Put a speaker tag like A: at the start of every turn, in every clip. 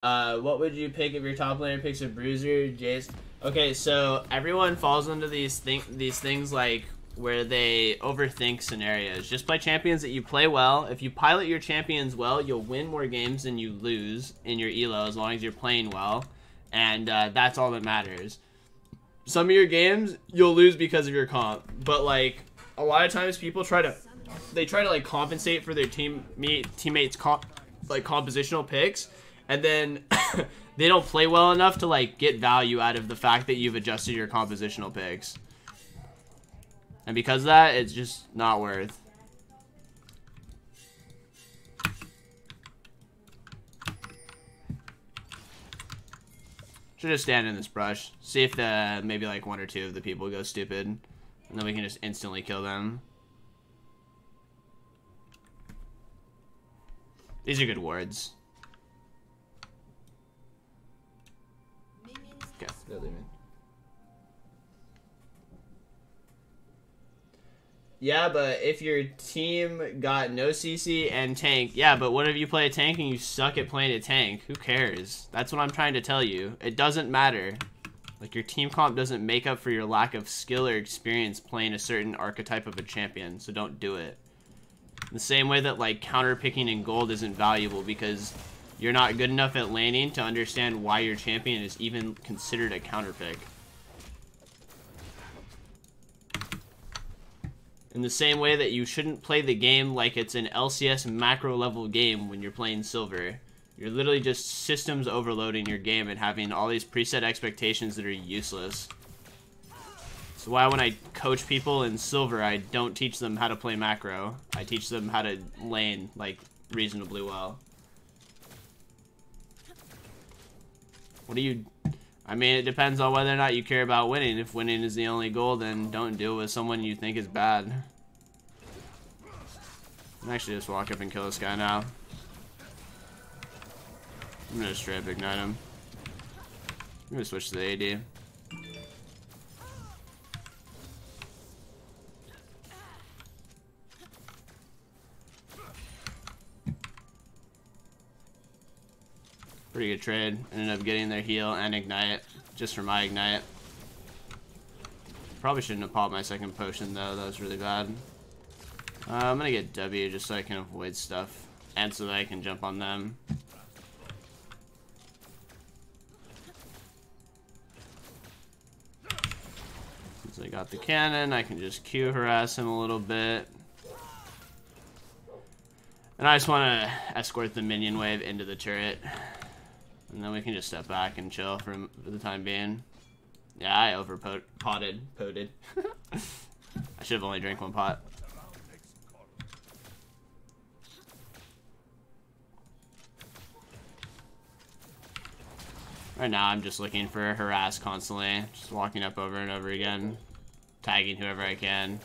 A: What would you pick if your top laner picks a bruiser, Jace? Okay, so everyone falls into these things like where they overthink scenarios. Just play champions that you play well. If you pilot your champions well, you'll win more games than you lose in your elo as long as you're playing well, and that's all that matters. Some of your games you'll lose because of your comp, but like a lot of times people try to like compensate for their teammates compositional picks, and then they don't play well enough to like get value out of the fact that you've adjusted your compositional picks. And because of that, it's just not worth. Should just stand in this brush. See if maybe like one or two of the people go stupid. And then we can just instantly kill them. These are good wards. Okay, they're leaving. Yeah, but if your team got no CC and tank, yeah, but what if you play a tank and you suck at playing a tank? Who cares? That's what I'm trying to tell you. It doesn't matter. Like, your team comp doesn't make up for your lack of skill or experience playing a certain archetype of a champion, so don't do it. In the same way that, like, counter-picking in gold isn't valuable because you're not good enough at laning to understand why your champion is even considered a counter-pick. In the same way that you shouldn't play the game like it's an LCS macro level game when you're playing silver. You're literally just systems overloading your game and having all these preset expectations that are useless. That's why when I coach people in silver, I don't teach them how to play macro. I teach them how to lane, like, reasonably well. What do you... I mean, it depends on whether or not you care about winning. If winning is the only goal, then don't deal with someone you think is bad. I'm actually just walk up and kill this guy now. I'm gonna straight up ignite him. I'm gonna switch to the AD. Pretty good trade. Ended up getting their heal and ignite just for my ignite. Probably shouldn't have popped my second potion though. That was really bad. I'm gonna get W just so I can avoid stuff and so that I can jump on them. Since I got the cannon, I can just Q harass him a little bit. And I just want to escort the minion wave into the turret. And then we can just step back and chill for the time being. Yeah, I potted. I should have only drank one pot. Right now, I'm just looking for harass constantly. Just walking up over and over again. Tagging whoever I can.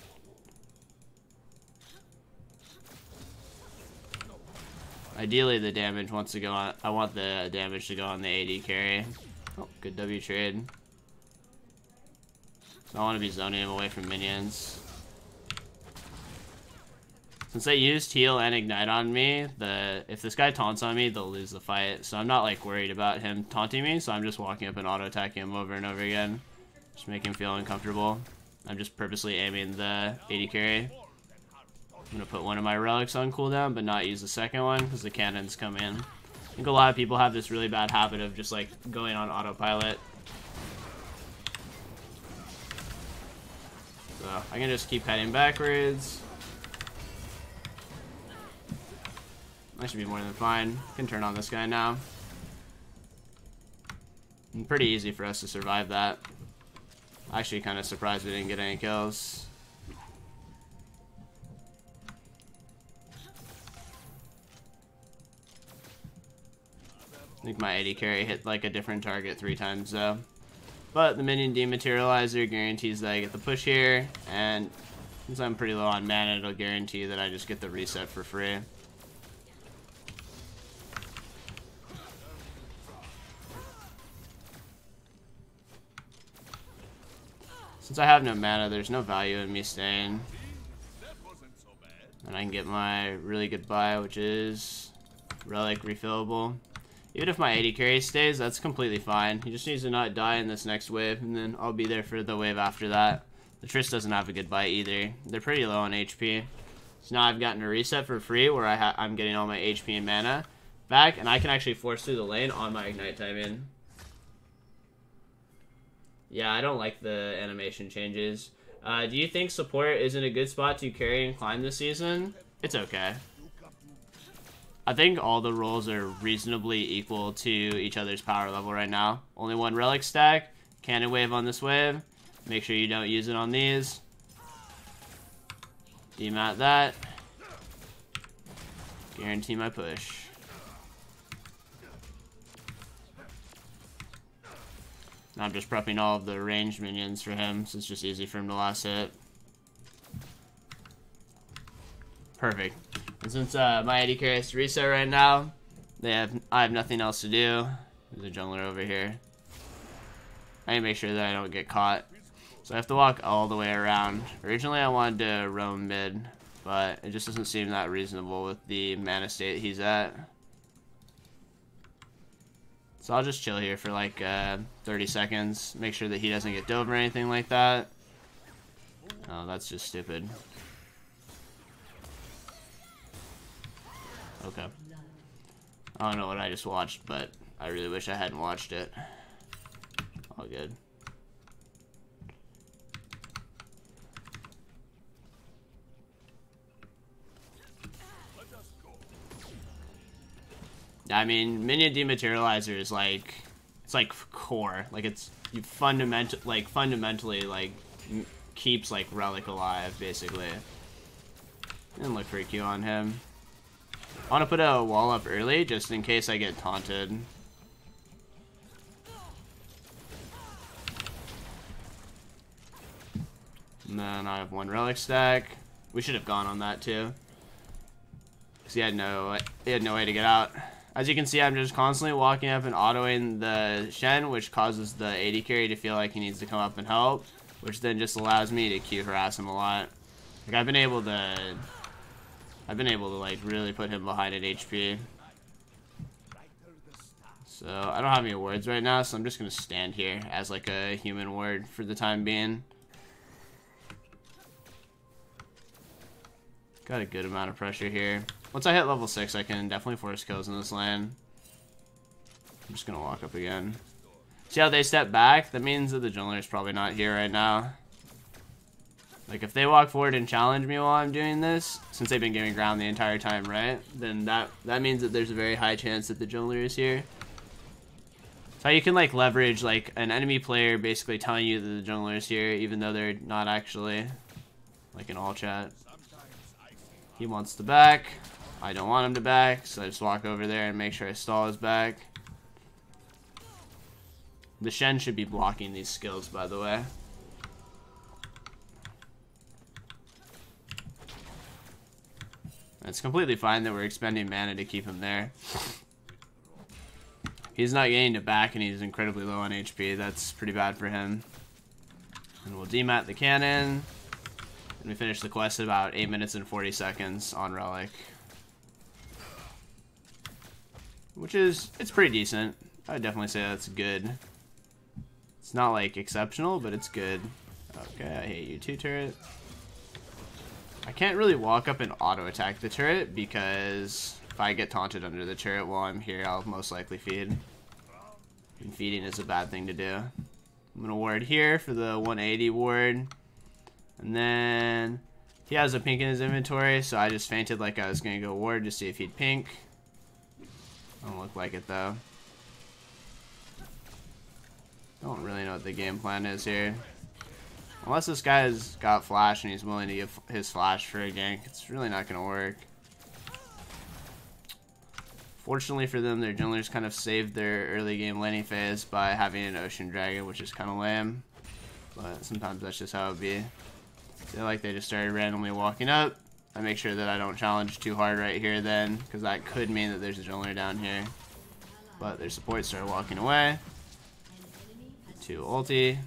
A: Ideally, the damage wants to go on. I want the damage to go on the AD carry. Oh, good W trade. So I want to be zoning him away from minions. Since they used heal and ignite on me, if this guy taunts on me, they'll lose the fight. So I'm not like worried about him taunting me. So I'm just walking up and auto attacking him over and over again, just make him feel uncomfortable. I'm just purposely aiming the AD carry. I'm gonna put one of my relics on cooldown, but not use the second one because the cannons come in. I think a lot of people have this really bad habit of just like going on autopilot. So I can just keep heading backwards. I should be more than fine. Can turn on this guy now. And pretty easy for us to survive that. Actually, kind of surprised we didn't get any kills. I think my AD carry hit like a different target 3 times though. But the minion dematerializer guarantees that I get the push here, and since I'm pretty low on mana, it'll guarantee that I just get the reset for free. Since I have no mana, there's no value in me staying. And I can get my really good buy, which is relic refillable. Even if my AD carry stays, that's completely fine. He just needs to not die in this next wave, and then I'll be there for the wave after that. The Triss doesn't have a good bite either. They're pretty low on HP. So now I've gotten a reset for free where I'm getting all my HP and mana back, and I can actually force through the lane on my Ignite timing. Yeah, I don't like the animation changes. Do you think support is in a good spot to carry and climb this season? It's okay. I think all the roles are reasonably equal to each other's power level right now. Only one relic stack, cannon wave on this wave. Make sure you don't use it on these. Demat that. Guarantee my push. Now I'm just prepping all of the ranged minions for him, so it's just easy for him to last hit. Perfect. And since my AD carry has to reset right now, I have nothing else to do. There's a jungler over here. I need to make sure that I don't get caught. So I have to walk all the way around. Originally I wanted to roam mid, but it just doesn't seem that reasonable with the mana state he's at. So I'll just chill here for like 30 seconds. Make sure that he doesn't get dove or anything like that. Oh, that's just stupid. Okay. I don't know what I just watched, but I really wish I hadn't watched it. All good. I mean, minion dematerializer is like, it's like core. Like it's you fundamentally like keeps like relic alive basically. And look for a Q on him. I want to put a wall up early just in case I get taunted. And then I have one relic stack. We should have gone on that too, because he had no way to get out. As you can see, I'm just constantly walking up and autoing the Shen, which causes the AD carry to feel like he needs to come up and help, which then just allows me to Q harass him a lot. Like I've been able to like really put him behind at HP. So I don't have any wards right now, so I'm just gonna stand here as like a human ward for the time being. Got a good amount of pressure here. Once I hit level 6, I can definitely force kills in this lane. I'm just gonna walk up again. See how they step back? That means that the jungler is probably not here right now. Like, if they walk forward and challenge me while I'm doing this, since they've been giving ground the entire time, right? Then that means that there's a very high chance that the jungler is here. So you can, like, leverage, like, an enemy player basically telling you that the jungler is here, even though they're not actually. Like in all chat. He wants to back. I don't want him to back, so I just walk over there and make sure I stall his back. The Shen should be blocking these skills, by the way. It's completely fine that we're expending mana to keep him there. He's not getting to back and he's incredibly low on HP. That's pretty bad for him. And we'll demat the cannon. And we finish the quest in about 8 minutes and 40 seconds on Relic. Which is, it's pretty decent. I would definitely say that's good. It's not like exceptional, but it's good. Okay, I hate you too, turret. I can't really walk up and auto attack the turret because if I get taunted under the turret while I'm here, I'll most likely feed. And feeding is a bad thing to do. I'm gonna ward here for the 180 ward. And then he has a pink in his inventory, so I just feinted like I was gonna go ward to see if he'd pink. Don't look like it though. Don't really know what the game plan is here. Unless this guy's got flash and he's willing to give his flash for a gank, it's really not gonna work. Fortunately for them, their junglers kind of saved their early game laning phase by having an Ocean Dragon, which is kind of lame. But sometimes that's just how it be. So like they just started randomly walking up. I make sure that I don't challenge too hard right here then, because that could mean that there's a jungler down here. But their support started walking away. 2 ulti.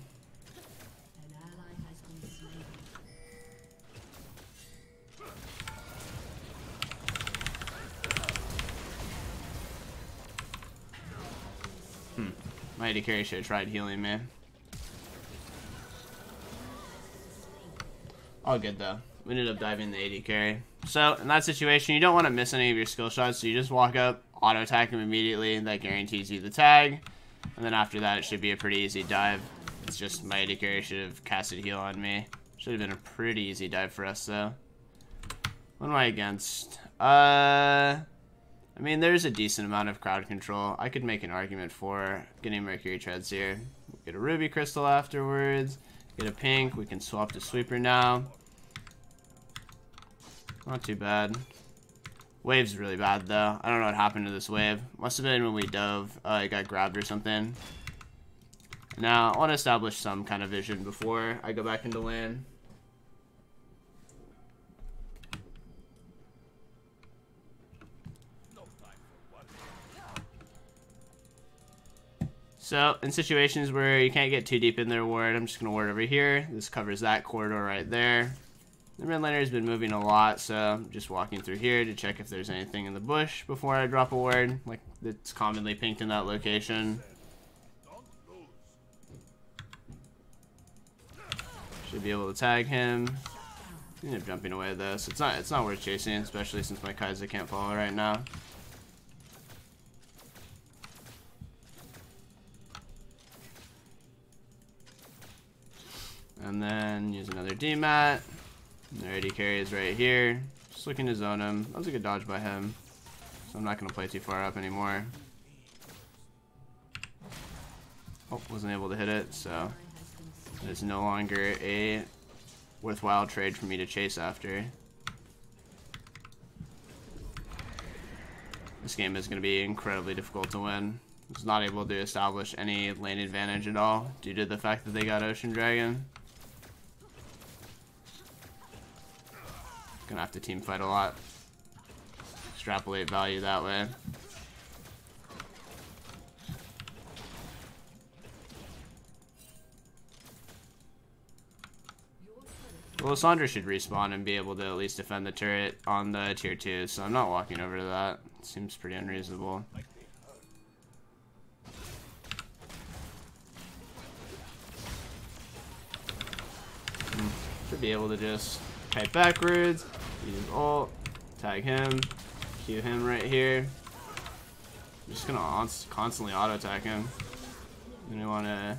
A: My AD carry should have tried healing me. All good though. We ended up diving the AD carry. So in that situation, you don't want to miss any of your skill shots, so you just walk up, auto attack him immediately. That guarantees you the tag. And then after that, it should be a pretty easy dive. It's just my AD carry should have casted heal on me. Should have been a pretty easy dive for us though. What am I against? I mean, there's a decent amount of crowd control. I could make an argument for getting Mercury Treads here. Get a Ruby Crystal afterwards. Get a pink. We can swap to Sweeper now. Not too bad. Wave's really bad though. I don't know what happened to this wave. Must have been when we dove. It got grabbed or something. Now, I want to establish some kind of vision before I go back into lane. So, in situations where you can't get too deep in their ward, I'm just going to ward over here. This covers that corridor right there. The mid laner has been moving a lot, so I'm just walking through here to check if there's anything in the bush before I drop a ward. Like, it's commonly pinked in that location. Should be able to tag him. End up jumping away though, so it's not worth chasing, especially since my Kai'Sa can't follow right now. And then use another DMAT. Their AD carry is right here. Just looking to zone him. That was a good dodge by him. So I'm not going to play too far up anymore. Oh, wasn't able to hit it, so it's no longer a worthwhile trade for me to chase after. This game is going to be incredibly difficult to win. I was not able to establish any lane advantage at all due to the fact that they got Ocean Dragon. Gonna have to team fight a lot. Extrapolate value that way. Well, Lissandra should respawn and be able to at least defend the turret on the tier 2, so I'm not walking over to that. Seems pretty unreasonable. Should be able to just kite backwards, use ult, tag him, Q him right here. I'm just gonna constantly auto attack him. And we wanna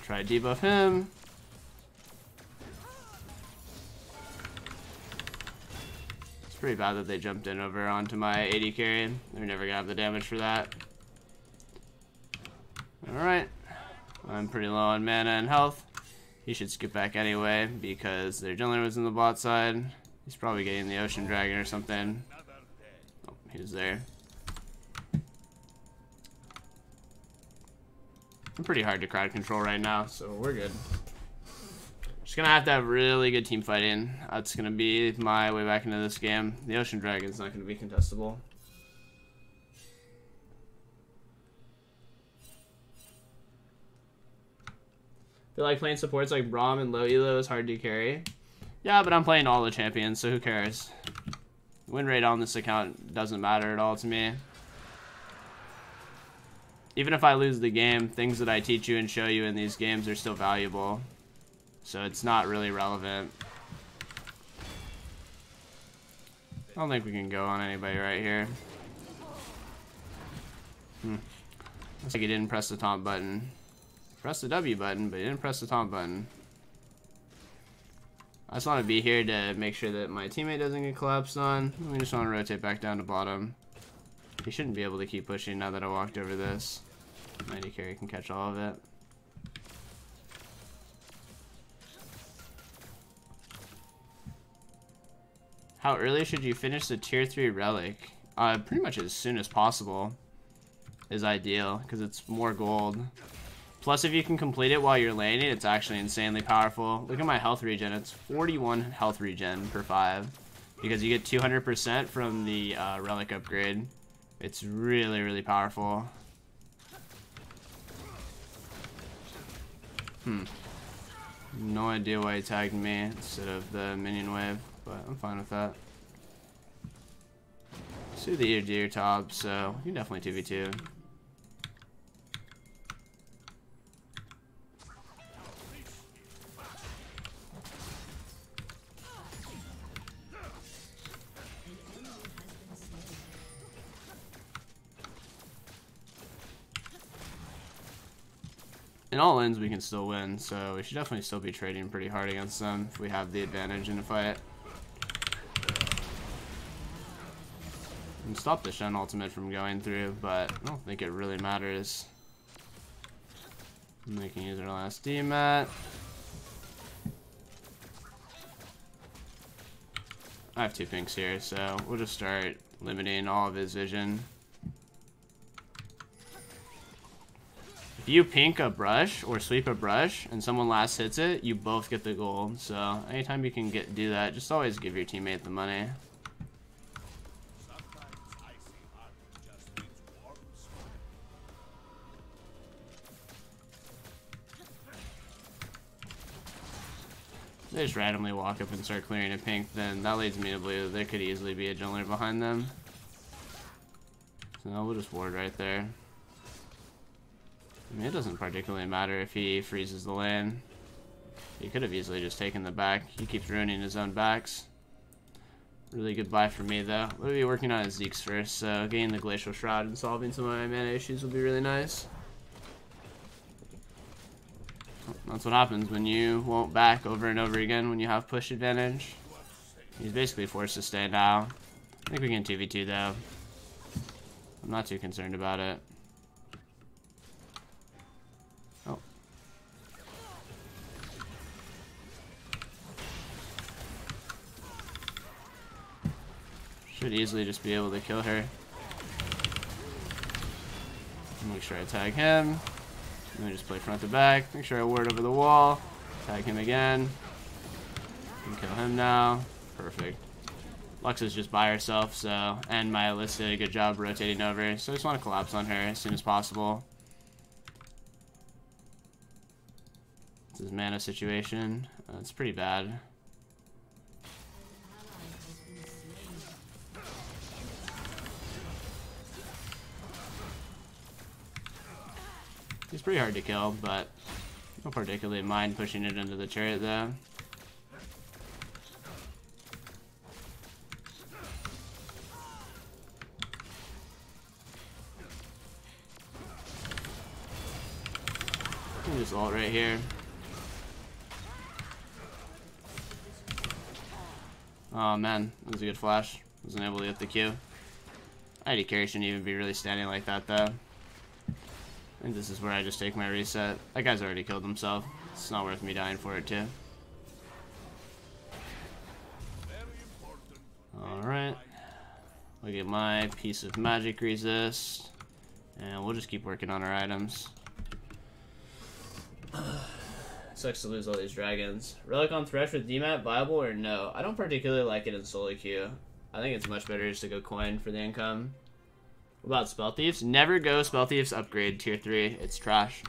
A: try debuff him. It's pretty bad that they jumped in over onto my AD carry. They're never gonna have the damage for that. Alright. I'm pretty low on mana and health. He should skip back anyway because their jungler was in the bot side. He's probably getting the Ocean Dragon or something. Oh, he was there. I'm pretty hard to crowd control right now, so we're good. Just gonna have to have really good team fighting. That's gonna be my way back into this game. The Ocean Dragon's not gonna be contestable. Feel like playing supports like Braum and low elo is hard to carry. Yeah, but I'm playing all the champions, so who cares? Win rate on this account doesn't matter at all to me. Even if I lose the game, things that I teach you and show you in these games are still valuable. So it's not really relevant. I don't think we can go on anybody right here. Looks like he didn't press the taunt button. Press the W button, but he didn't press the taunt button. I just want to be here to make sure that my teammate doesn't get collapsed on. We just want to rotate back down to bottom. He shouldn't be able to keep pushing now that I walked over this. My AD carry can catch all of it. How early should you finish the tier 3 relic? Pretty much as soon as possible is ideal because it's more gold. Plus, if you can complete it while you're laning, it's actually insanely powerful. Look at my health regen. It's 41 health regen per 5. Because you get 200% from the relic upgrade. It's really, really powerful. No idea why he tagged me instead of the minion wave, but I'm fine with that. See the ear to ear top, so you can definitely 2v2. In all ends, we can still win, so we should definitely still be trading pretty hard against them if we have the advantage in a fight. And stop the Shen ultimate from going through, but I don't think it really matters. And they can use our last D-mat. I have 2 pinks here, so we'll just start limiting all of his vision. If you pink a brush or sweep a brush and someone last hits it, you both get the gold. So anytime you can do that, just always give your teammate the money. They just randomly walk up and start clearing a pink, then that leads me to believe that there could easily be a jungler behind them. So we'll just ward right there. I mean, it doesn't particularly matter if he freezes the lane. He could have easily just taken the back. He keeps ruining his own backs. Really good buy for me, though. We'll be working on his Zeke's first, so getting the Glacial Shroud and solving some of my mana issues will be really nice. That's what happens when you won't back over and over again when you have push advantage. He's basically forced to stay now. I think we can 2v2 though. I'm not too concerned about it. Oh. Should easily just be able to kill her. Make sure I tag him. Let me just play front to back. Make sure I ward over the wall. Tag him again. Can kill him now. Perfect. Lux is just by herself, so, and my Alyssa did a good job rotating over. So I just want to collapse on her as soon as possible. This is mana situation. It's pretty bad. He's pretty hard to kill, but I don't particularly mind pushing it into the chariot though. Just ult right here. Oh man, that was a good flash. Wasn't able to get the Q. IDD carry shouldn't even be really standing like that though. I think this is where I just take my reset. That guy's already killed himself. It's not worth me dying for it too. Alright. Look at my piece of magic resist. And we'll just keep working on our items. Sucks to lose all these dragons. Relic on Thresh with DMAT, viable or no? I don't particularly like it in solo queue. I think it's much better just to go coin for the income. What about Spell Thieves? Never go Spell Thieves upgrade tier 3. It's trash.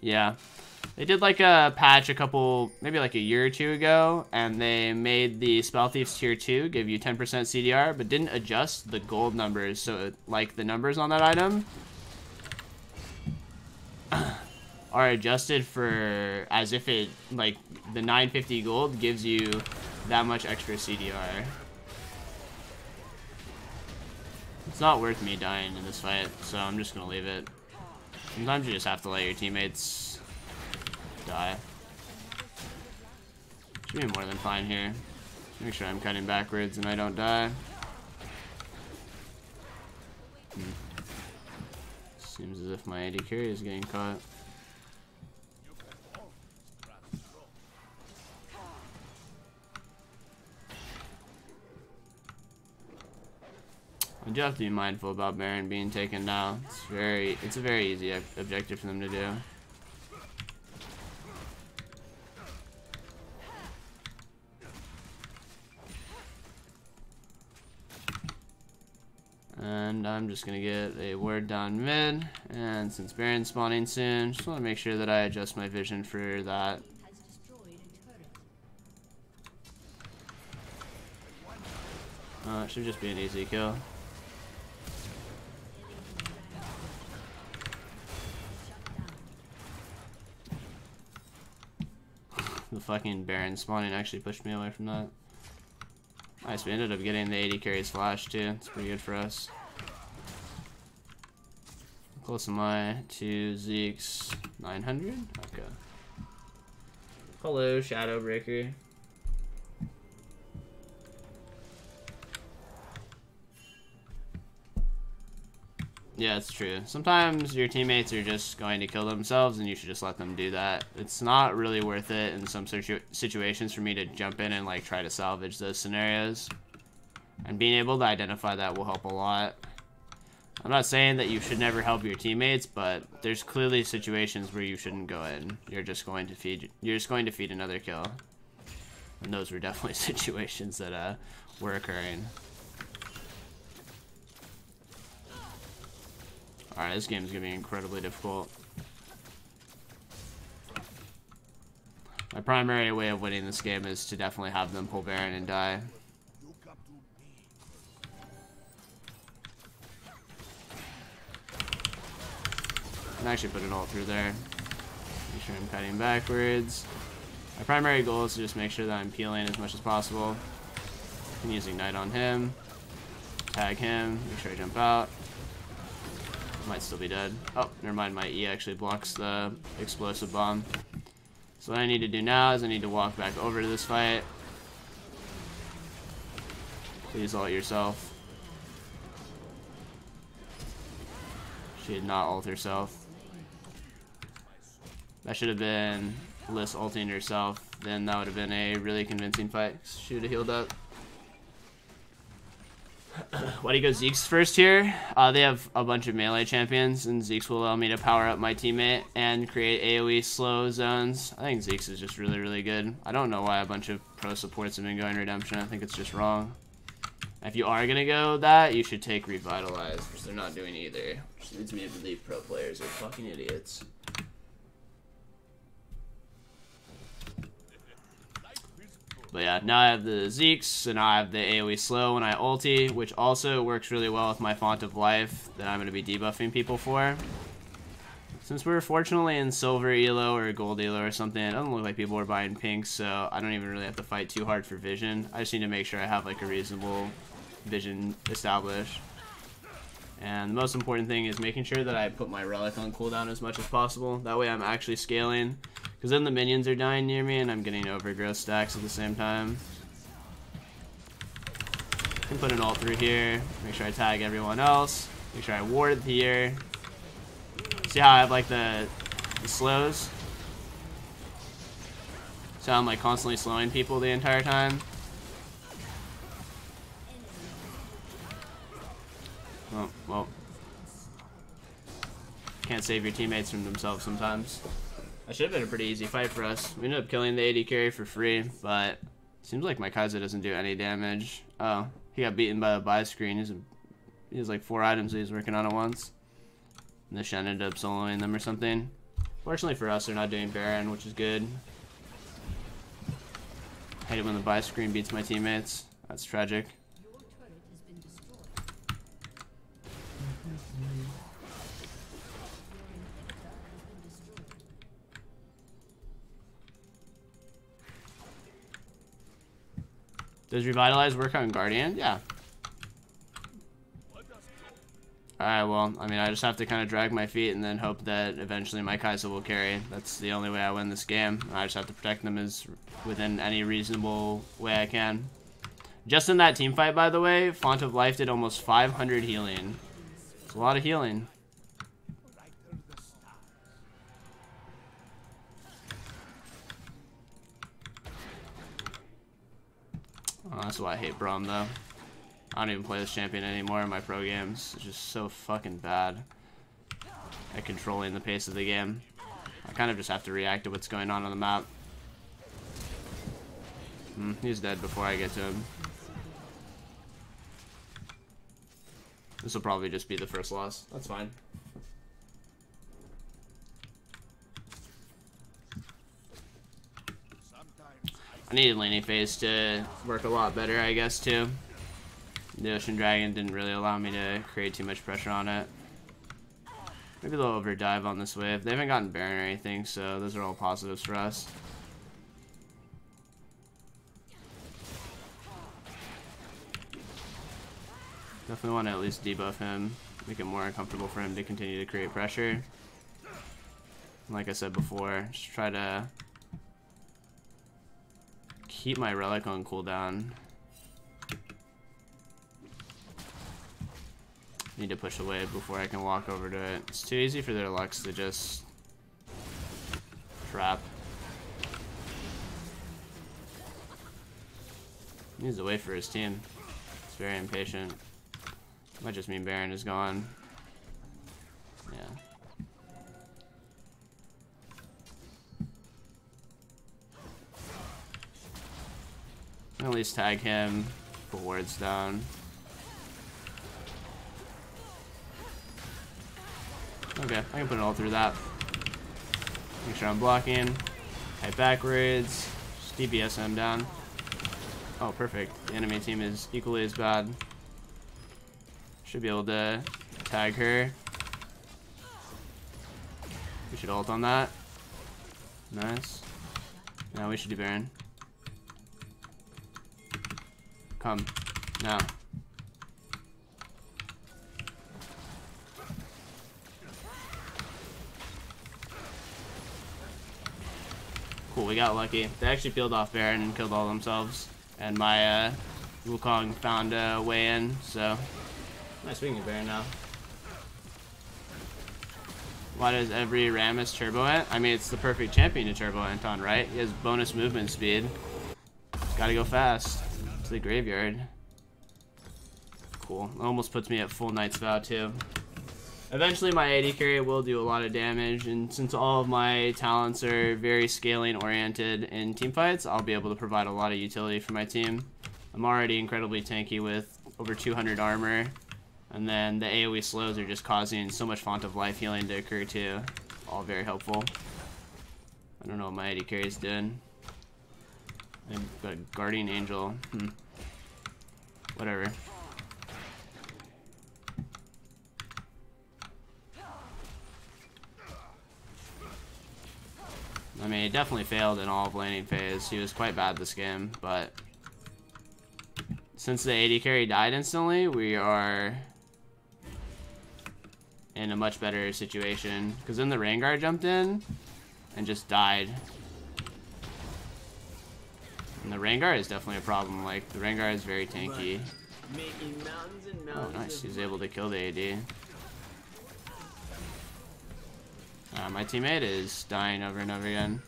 A: Yeah. They did like a patch maybe like a year or two ago, and they made the Spell Thieves tier 2 give you 10% CDR, but didn't adjust the gold numbers. So like the numbers on that item are adjusted for as if it, like the 950 gold gives you that much extra CDR. It's not worth me dying in this fight, so I'm just gonna leave it. Sometimes you just have to let your teammates die. Should be more than fine here. Make sure I'm cutting backwards and I don't die. Seems as if my AD carry is getting caught. I do have to be mindful about Baron being taken now. It's a very easy objective for them to do. And I'm just gonna get a ward down mid, and since Baron's spawning soon, just want to make sure that I adjust my vision for that. It should just be an easy kill. The fucking Baron spawning actually pushed me away from that. Nice, we ended up getting the AD carries flash too. It's pretty good for us. Close am I to Zeke's 900? Okay. Hello, Shadowbreaker. Yeah, it's true. Sometimes your teammates are just going to kill themselves and you should just let them do that. It's not really worth it in some situations for me to jump in and like try to salvage those scenarios. And being able to identify that will help a lot. I'm not saying that you should never help your teammates, but there's clearly situations where you shouldn't go in. You're just going to feed another kill. And those were definitely situations that were occurring. Alright, this game's gonna be incredibly difficult. My primary way of winning this game is to definitely have them pull Baron and die. I can actually put an ult through there. Make sure I'm cutting backwards. My primary goal is to just make sure that I'm peeling as much as possible. I'm using Knight on him. Tag him. Make sure I jump out. Might still be dead. Oh, never mind. My E actually blocks the explosive bomb. So what I need to do now is I need to walk back over to this fight. Please ult yourself. She did not ult herself. That should have been Liz ulting herself. Then that would have been a really convincing fight. She would have healed up. Why do you go Zeke's first here? They have a bunch of melee champions, and Zeke's will allow me to power up my teammate and create AoE slow zones. I think Zeke's is just really, really good. I don't know why a bunch of pro supports have been going Redemption. I think it's just wrong. If you are going to go that, you should take Revitalize, which they're not doing either. Which leads me to believe pro players are fucking idiots. But yeah, now I have the Zeke's, and I have the AoE slow when I ulti, which also works really well with my Font of Life that I'm going to be debuffing people for. Since we're fortunately in silver elo or gold elo or something, it doesn't look like people are buying pink, so I don't even really have to fight too hard for vision. I just need to make sure I have like a reasonable vision established. And the most important thing is making sure that I put my relic on cooldown as much as possible. That way I'm actually scaling. Because then the minions are dying near me and I'm getting overgrowth stacks at the same time. I can put an ult through here. Make sure I tag everyone else. Make sure I ward here. See how I have like the slows? So I'm like constantly slowing people the entire time. Oh, well. Can't save your teammates from themselves sometimes. That should have been a pretty easy fight for us. We ended up killing the AD carry for free, but it seems like my Kaiser doesn't do any damage. Oh, he got beaten by the buy screen. He has like 4 items that he's working on at once. And the Shen ended up soloing them or something. Fortunately for us, they're not doing Baron, which is good. I hate it when the buy screen beats my teammates. That's tragic. Does Revitalize work on Guardian? Yeah. Alright, well, I mean, I just have to kind of drag my feet and then hope that eventually my Kai'Sa will carry. That's the only way I win this game. I just have to protect them as within any reasonable way I can. Just in that team fight, by the way, Font of Life did almost 500 healing. It's a lot of healing. Oh, that's why I hate Braum, though. I don't even play this champion anymore in my pro games. It's just so fucking bad at controlling the pace of the game. I kind of just have to react to what's going on the map. He's dead before I get to him. This will probably just be the first loss. That's fine. I needed laning phase to work a lot better, I guess, too. The Ocean Dragon didn't really allow me to create too much pressure on it. Maybe they'll overdive on this wave. They haven't gotten Baron or anything, so those are all positives for us. Definitely want to at least debuff him. Make it more uncomfortable for him to continue to create pressure. Like I said before, just try to keep my relic on cooldown. Need to push away before I can walk over to it. It's too easy for their Lux to just trap. He needs to wait for his team. It's very impatient. Might just mean Baron is gone. Yeah. At least tag him, put wards down. Okay, I can put it all through that. Make sure I'm blocking. Type backwards. Just DPS him down. Oh, perfect. The enemy team is equally as bad. Should be able to tag her. We should ult on that. Nice. Now we should do Baron. Come. Now. Cool, we got lucky. They actually peeled off Baron and killed all themselves. And my Wukong found a way in, so. Nice, we can get Baron now. Why does every Rammus turbo int? I mean, it's the perfect champion to turbo int on, right? He has bonus movement speed. Gotta go fast to the graveyard. Cool. Almost puts me at full Knight's Vow too. Eventually my AD carry will do a lot of damage, and since all of my talents are very scaling oriented in teamfights, I'll be able to provide a lot of utility for my team. I'm already incredibly tanky with over 200 armor, and then the AoE slows are just causing so much font of life healing to occur too. All very helpful. I don't know what my AD carry is doing. I've got a Guardian Angel. Whatever. I mean, he definitely failed in all of laning phase. He was quite bad this game, but since the AD carry died instantly, we are in a much better situation. Because then the Rengar jumped in and just died. And the Rengar is definitely a problem. Like, the Rengar is very tanky. Oh, nice. He's able to kill the AD. My teammate is dying over and over again.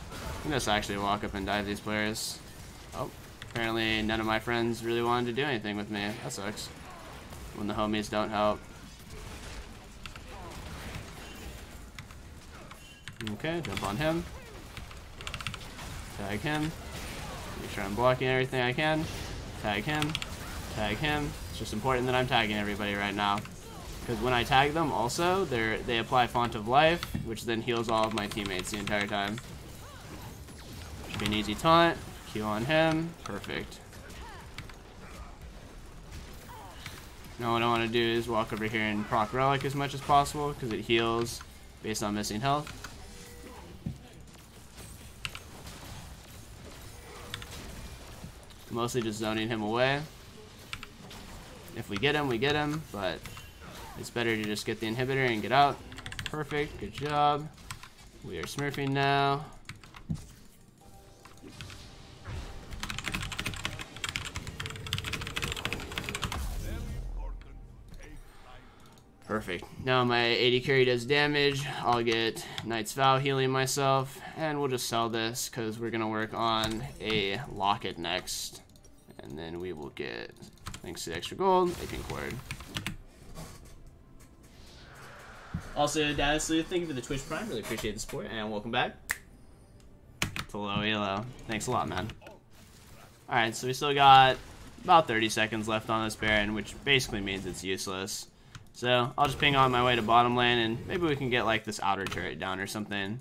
A: I can just actually walk up and dive these players. Oh, apparently none of my friends really wanted to do anything with me. That sucks. When the homies don't help. Okay, jump on him. Tag him. Make sure I'm blocking everything I can. Tag him. Tag him. It's just important that I'm tagging everybody right now. Because when I tag them also, they apply Font of Life, which then heals all of my teammates the entire time. Should be an easy taunt. Q on him. Perfect. Now what I want to do is walk over here and proc Relic as much as possible, because it heals based on missing health. Mostly just zoning him away. If we get him, but it's better to just get the inhibitor and get out. Perfect, good job. We are smurfing now. Perfect. Now my AD carry does damage. I'll get Knight's Vow healing myself, and we'll just sell this because we're gonna work on a locket next, and then we will get, thanks to the extra gold, a pink ward. Also, Data Sleuth, thank you for the Twitch Prime. Really appreciate the support, and welcome back to Low Elo. Thanks a lot, man. Alright, so we still got about 30 seconds left on this Baron, which basically means it's useless. So I'll just ping on my way to bottom lane, and maybe we can get like this outer turret down or something.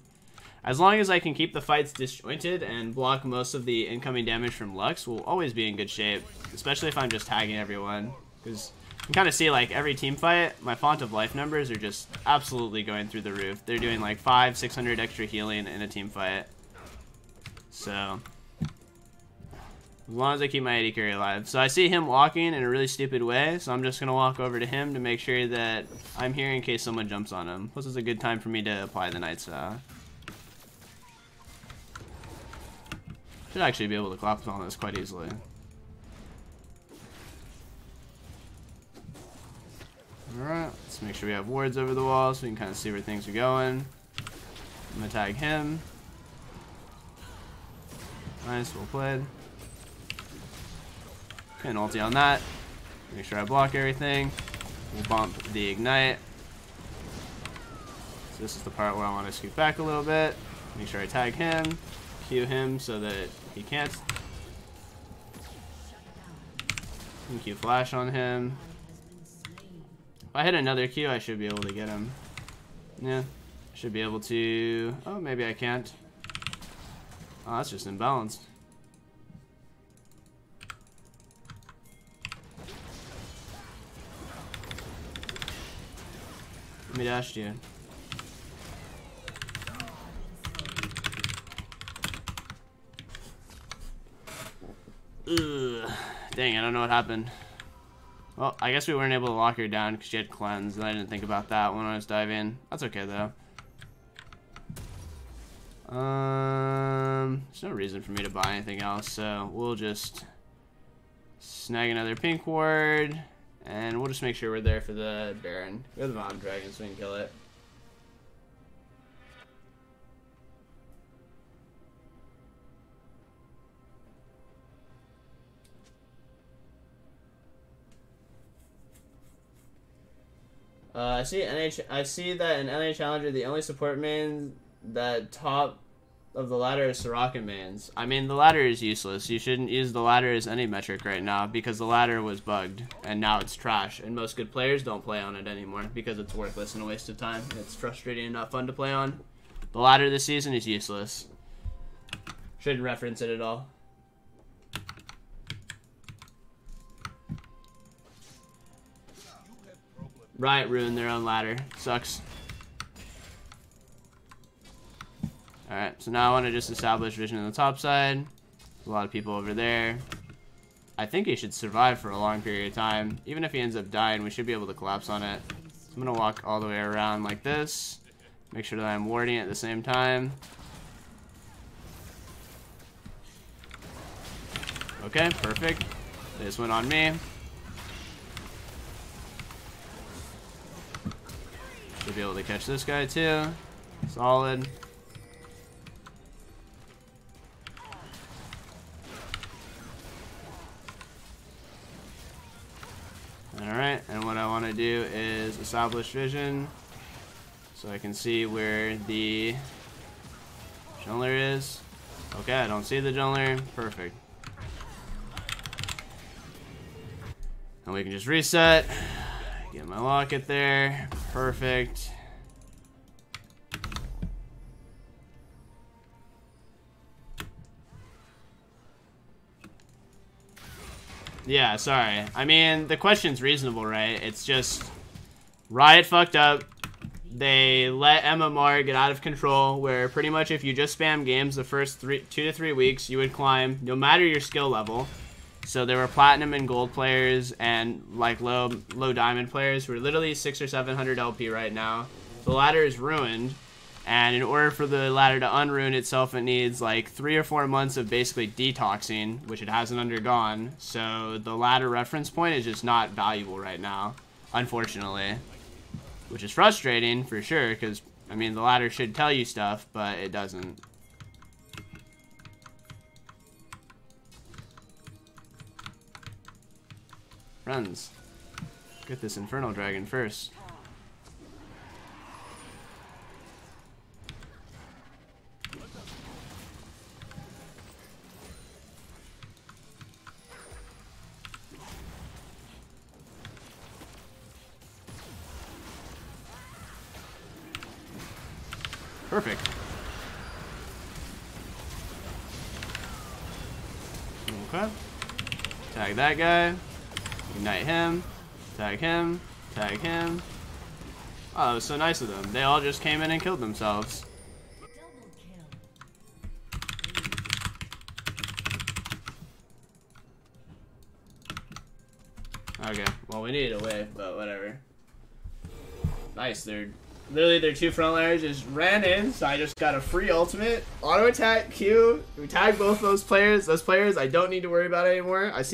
A: As long as I can keep the fights disjointed and block most of the incoming damage from Lux, we'll always be in good shape, especially if I'm just tagging everyone. Because you can kind of see, like, every team fight, my Font of Life numbers are just absolutely going through the roof. They're doing like 500-600 extra healing in a team fight. So As long as I keep my AD carry alive. So I see him walking in a really stupid way, so I'm just going to walk over to him to make sure that I'm here in case someone jumps on him. Plus it's a good time for me to apply the Night Saw. Should actually be able to collapse on this quite easily. Alright, let's make sure we have wards over the wall so we can kind of see where things are going. I'm going to tag him. Nice, well played. Okay, an ulti on that. Make sure I block everything. We'll bump the ignite. So this is the part where I want to scoot back a little bit. Make sure I tag him. Q him so that he can't. And Q flash on him. If I hit another Q, I should be able to get him. Yeah, should be able to. Oh, maybe I can't. Oh, that's just imbalanced. Let me dash you. Ugh. Dang, I don't know what happened. Well, I guess we weren't able to lock her down because she had cleanse, and I didn't think about that when I was diving. That's okay, though. There's no reason for me to buy anything else, so we'll just snag another pink ward, and we'll just make sure we're there for the Baron. Go to the Mountain Dragon so we can kill it. I see that in NA Challenger, the only support main that top of the ladder is Soraka mains. I mean, the ladder is useless. You shouldn't use the ladder as any metric right now because the ladder was bugged and now it's trash. And most good players don't play on it anymore because it's worthless and a waste of time. It's frustrating and not fun to play on. The ladder this season is useless. Shouldn't reference it at all. Riot ruined their own ladder. Sucks. Alright, so now I want to just establish vision on the top side. There's a lot of people over there. I think he should survive for a long period of time. Even if he ends up dying, we should be able to collapse on it. So I'm going to walk all the way around like this. Make sure that I'm warding at the same time. Okay, perfect. They just went on me. Should be able to catch this guy too. Solid. Alright, and what I want to do is establish vision so I can see where the jungler is. Okay, I don't see the jungler. Perfect. And we can just reset. Get my locket there. Perfect. Yeah, sorry. I mean, the question's reasonable, right? It's just Riot fucked up. They let MMR get out of control, where pretty much if you just spam games the first 2 to 3 weeks, you would climb no matter your skill level. So there were platinum and gold players and like low diamond players who are literally 600 or 700 LP right now. The ladder is ruined, and in order for the ladder to unruin itself, it needs like 3 or 4 months of basically detoxing, which it hasn't undergone. So the ladder reference point is just not valuable right now, unfortunately, which is frustrating for sure because I mean the ladder should tell you stuff, but it doesn't. Friends, get this Infernal Dragon first. Perfect. Okay. Tag that guy. Ignite him. Tag him. Tag him. Oh, that was so nice of them. They all just came in and killed themselves. Okay, well, we need a wave, but whatever. Nice, literally their 2 frontliners just ran in, so I just got a free ultimate. Auto attack, Q. We tagged both those players. Those players I don't need to worry about anymore. I see